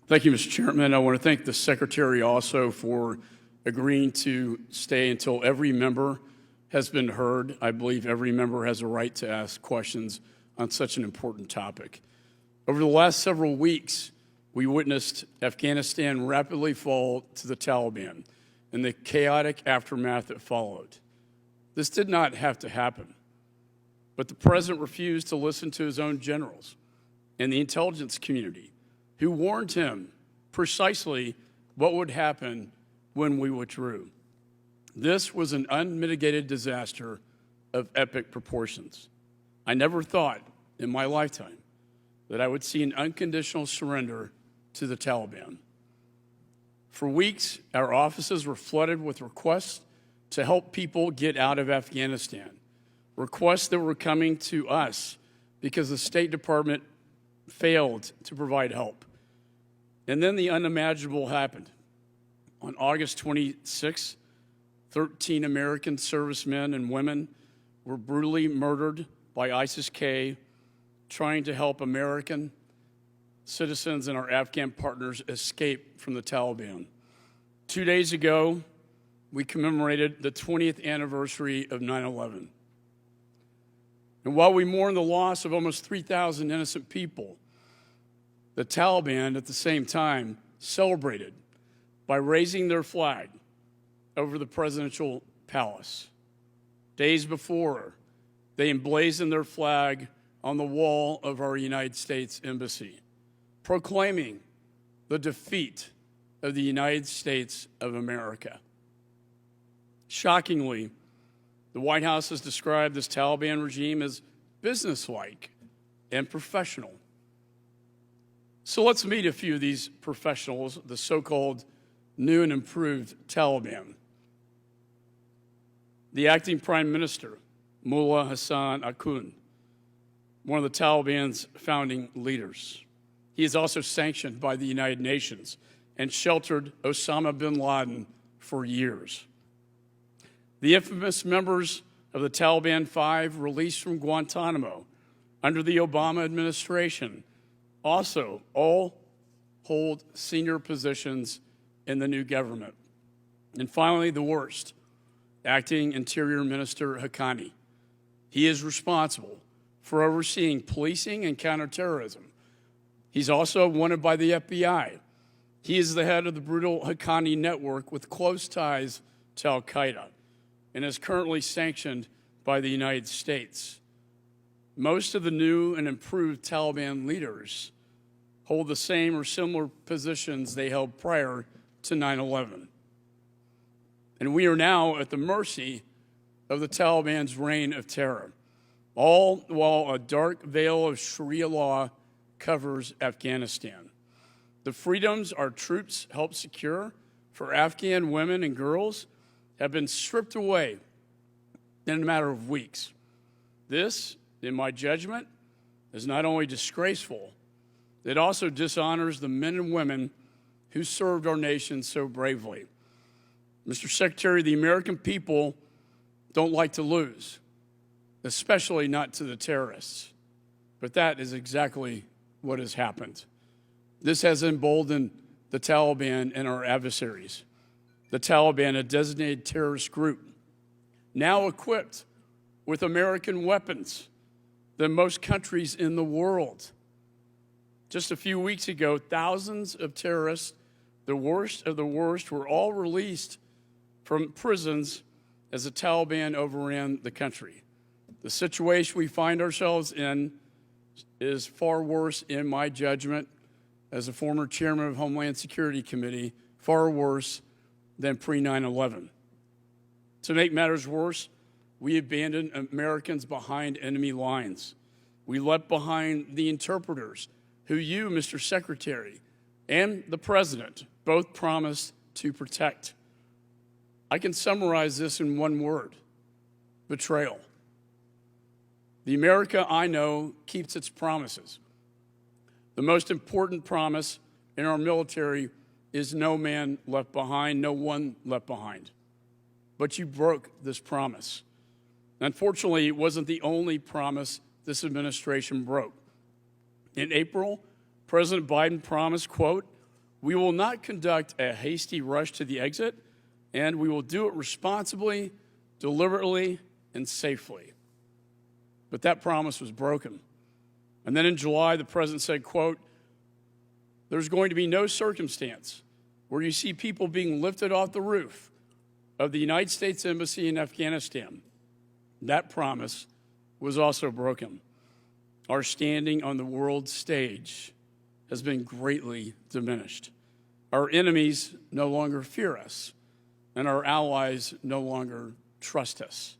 Thank you, Mr. Chairman. I want to thank the Secretary also for agreeing to stay until every member has been heard. I believe every member has a right to ask questions on such an important topic. Over the last several weeks, we witnessed Afghanistan rapidly fall to the Taliban and the chaotic aftermath that followed. This did not have to happen, but the president refused to listen to his own generals and the intelligence community, who warned him precisely what would happen when we withdrew. This was an unmitigated disaster of epic proportions. I never thought in my lifetime that I would see an unconditional surrender to the Taliban. For weeks, our offices were flooded with requests to help people get out of Afghanistan, requests that were coming to us because the State Department failed to provide help. And then the unimaginable happened. On August 26, 13 American servicemen and women were brutally murdered by ISIS-K trying to help American citizens and our Afghan partners escape from the Taliban. 2 days ago, we commemorated the 20th anniversary of 9/11. And while we mourn the loss of almost 3,000 innocent people, the Taliban, at the same time, celebrated by raising their flag over the presidential palace. Days before, they emblazoned their flag on the wall of our United States Embassy, proclaiming the defeat of the United States of America. Shockingly, the White House has described this Taliban regime as businesslike and professional. So let's meet a few of these professionals, the so-called new and improved Taliban. The acting prime minister, Mullah Hassan Akhund, one of the Taliban's founding leaders. He is also sanctioned by the United Nations and sheltered Osama bin Laden for years. The infamous members of the Taliban Five released from Guantanamo under the Obama administration also all hold senior positions in the new government. And finally, the worst, acting Interior Minister Haqqani. He is responsible for overseeing policing and counterterrorism. He's also wanted by the FBI. He is the head of the brutal Haqqani network with close ties to al-Qaeda and is currently sanctioned by the United States. Most of the new and improved Taliban leaders hold the same or similar positions they held prior to 9/11. And we are now at the mercy of the Taliban's reign of terror, all while a dark veil of Sharia law covers Afghanistan. The freedoms our troops help secure for Afghan women and girls have been stripped away in a matter of weeks. This, in my judgment, is not only disgraceful, it also dishonors the men and women who served our nation so bravely. Mr. Secretary, the American people don't like to lose, especially not to the terrorists. But that is exactly what has happened. This has emboldened the Taliban and our adversaries. The Taliban, a designated terrorist group, now equipped with American weapons than most countries in the world. Just a few weeks ago, thousands of terrorists, the worst of the worst, were all released from prisons as the Taliban overran the country. The situation we find ourselves in is far worse, in my judgment, as a former chairman of Homeland Security Committee, far worse than pre-9/11. To make matters worse, we abandoned Americans behind enemy lines. We left behind the interpreters who you, Mr. Secretary, and the President both promised to protect. I can summarize this in one word: betrayal. The America I know keeps its promises. The most important promise in our military is no man left behind, no one left behind. But you broke this promise. Unfortunately, it wasn't the only promise this administration broke. In April, President Biden promised, quote, We will not conduct a hasty rush to the exit, and we will do it responsibly, deliberately, and safely. But that promise was broken. And then in July, the president said, quote, "There's going to be no circumstance where you see people being lifted off the roof of the United States Embassy in Afghanistan." That promise was also broken. Our standing on the world stage has been greatly diminished. Our enemies no longer fear us, and our allies no longer trust us.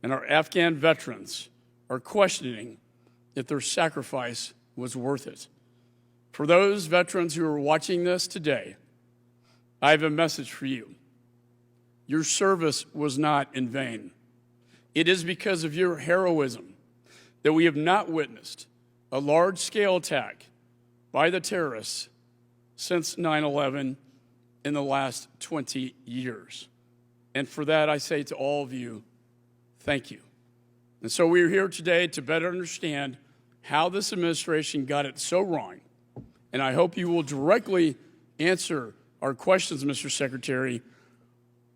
And our Afghan veterans are questioning if their sacrifice was worth it. For those veterans who are watching this today, I have a message for you. Your service was not in vain. It is because of your heroism that we have not witnessed a large-scale attack by the terrorists since 9/11 in the last 20 years. And for that, I say to all of you, thank you. And so we're here today to better understand how this administration got it so wrong. And I hope you will directly answer our questions, Mr. Secretary,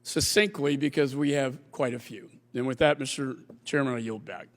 succinctly, because we have quite a few. And with that, Mr. Chairman, I yield back.